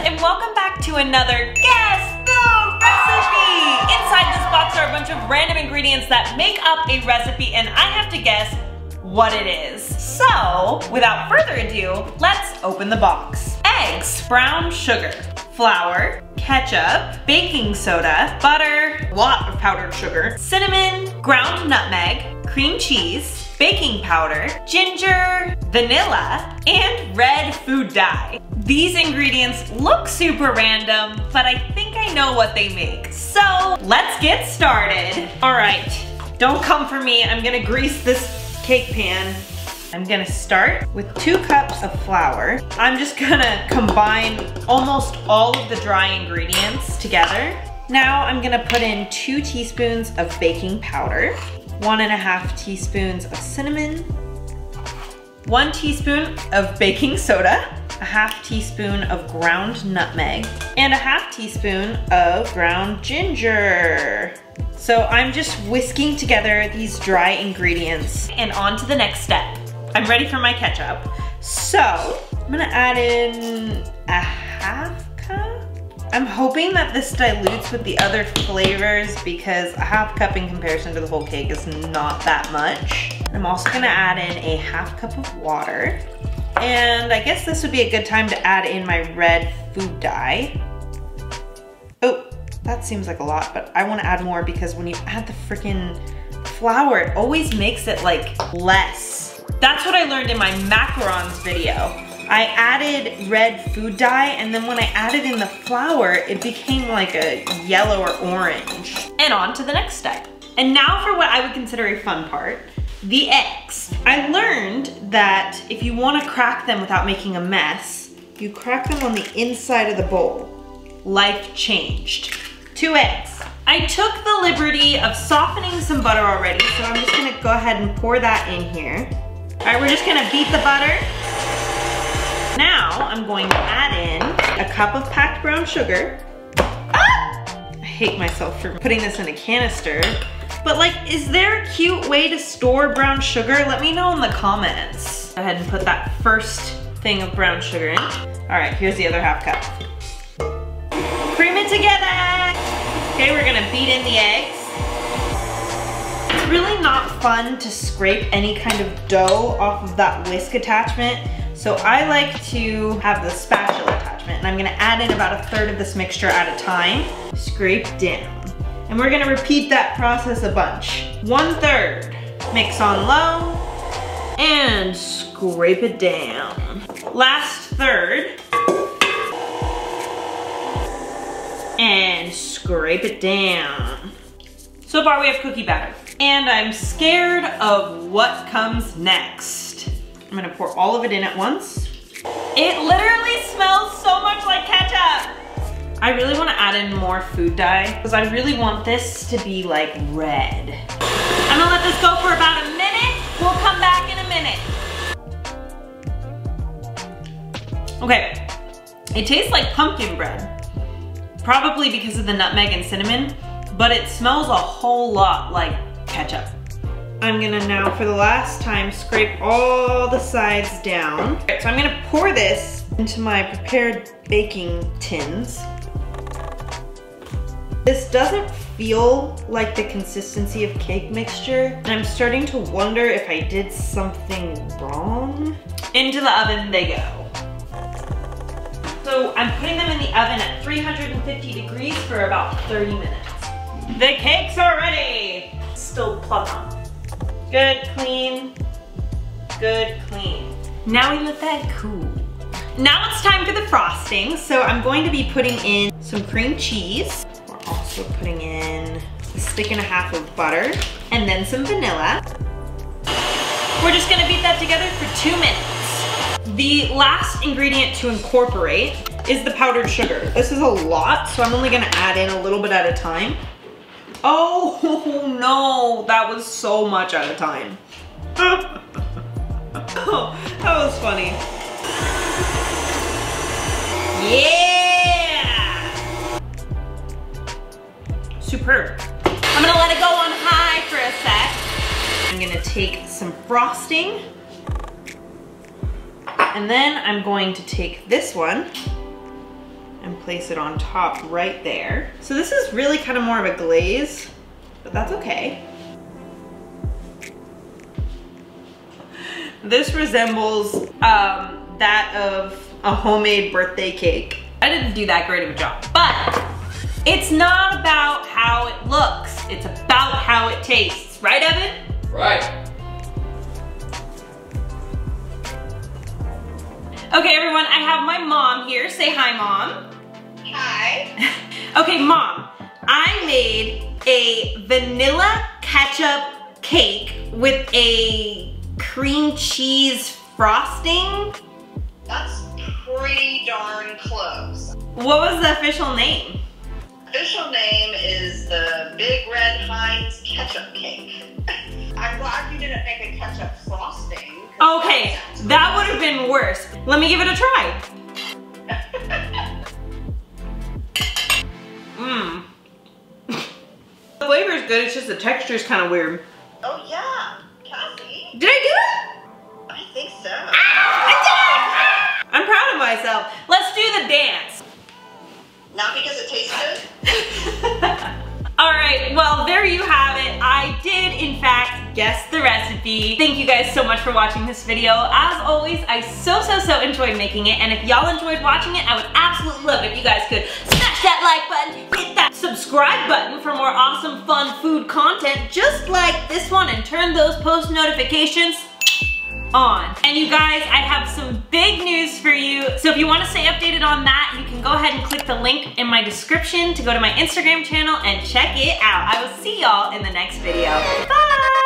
and welcome back to another Guess the Recipe! Inside this box are a bunch of random ingredients that make up a recipe and I have to guess what it is. So, without further ado, let's open the box. Eggs, brown sugar, flour, ketchup, baking soda, butter, a lot of powdered sugar, cinnamon, ground nutmeg, cream cheese, baking powder, ginger, vanilla, and red food dye. These ingredients look super random, but I think I know what they make. So let's get started. All right, don't come for me. I'm gonna grease this cake pan. I'm gonna start with 2 cups of flour. I'm just gonna combine almost all of the dry ingredients together. Now I'm gonna put in 2 teaspoons of baking powder, 1.5 teaspoons of cinnamon, 1 teaspoon of baking soda, 1/2 teaspoon of ground nutmeg, and 1/2 teaspoon of ground ginger. So I'm just whisking together these dry ingredients and on to the next step. I'm ready for my ketchup. So I'm gonna add in 1/2 cup. I'm hoping that this dilutes with the other flavors because 1/2 cup in comparison to the whole cake is not that much. I'm also gonna add in a 1/2 cup of water. And I guess this would be a good time to add in my red food dye. Oh, that seems like a lot, but I wanna add more because when you add the freaking flour, it always makes it like less. That's what I learned in my macarons video. I added red food dye, and then when I added in the flour, it became like a yellow or orange. And on to the next step. And now for what I would consider a fun part, the eggs. I learned that if you want to crack them without making a mess, you crack them on the inside of the bowl. Life changed. 2 eggs. I took the liberty of softening some butter already, so I'm just gonna go ahead and pour that in here. All right, we're just gonna beat the butter. Now I'm going to add in a cup of packed brown sugar. Ah! I hate myself for putting this in a canister, but like, is there a cute way to store brown sugar? Let me know in the comments. Go ahead and put that first thing of brown sugar in. All right, here's the other 1/2 cup. Cream it together. Okay, we're gonna beat in the eggs. It's really not fun to scrape any kind of dough off of that whisk attachment. So I like to have the spatula attachment, and I'm gonna add in about 1/3 of this mixture at a time. Scrape down. And we're gonna repeat that process a bunch. 1/3, mix on low, and scrape it down. Last 1/3, and scrape it down. So far we have cookie batter. And I'm scared of what comes next. I'm gonna pour all of it in at once. It literally smells so much like ketchup. I really wanna add in more food dye because I really want this to be like red. I'm gonna let this go for about a minute. We'll come back in a minute. Okay, it tastes like pumpkin bread. Probably because of the nutmeg and cinnamon, but it smells a whole lot like ketchup. I'm gonna now, for the last time, scrape all the sides down. Okay, so I'm gonna pour this into my prepared baking tins. This doesn't feel like the consistency of cake mixture, and I'm starting to wonder if I did something wrong. Into the oven they go. So I'm putting them in the oven at 350 degrees for about 30 minutes. The cakes are ready. Still plug on. Good, clean, good, clean. Now we let that cool. Now it's time for the frosting. So I'm going to be putting in some cream cheese. We're also putting in 1.5 sticks of butter and then some vanilla. We're just gonna beat that together for 2 minutes. The last ingredient to incorporate is the powdered sugar. This is a lot, so I'm only gonna add in a little bit at a time. Oh no, that was so much at a time. Oh, that was funny. Yeah! Superb. I'm gonna let it go on high for a sec. I'm gonna take some frosting, and then I'm going to take this one and place it on top right there. So this is really kind of more of a glaze, but that's okay. This resembles that of a homemade birthday cake. I didn't do that great of a job, but it's not about how it looks. It's about how it tastes. Right, Evan? Right. Okay, everyone, I have my mom here. Say hi, Mom. Hi. Okay, Mom, I made a vanilla ketchup cake with a cream cheese frosting. That's pretty darn close. What was the official name? Official name is the Big Red Heinz Ketchup Cake. I'm glad you didn't make a ketchup frosting. Okay, that would have been worse. Let me give it a try. Mmm. The flavor is good, it's just the texture is kind of weird. Oh yeah, Cassie. Did I do it? I think so. I did it! I'm proud of myself. Let's do the dance. Not because it tastes good. All right, well, there you have it. I did, in fact, guess the recipe. Thank you guys so much for watching this video. As always, I so enjoyed making it, and if y'all enjoyed watching it, I would absolutely love it if you guys could smash that like button, hit that subscribe button for more awesome, fun food content just like this one, and turn those post notifications on. And you guys, I have some big news for you. So if you want to stay updated on that, you can go ahead and click the link in my description to go to my Instagram channel and check it out. I will see y'all in the next video. Bye!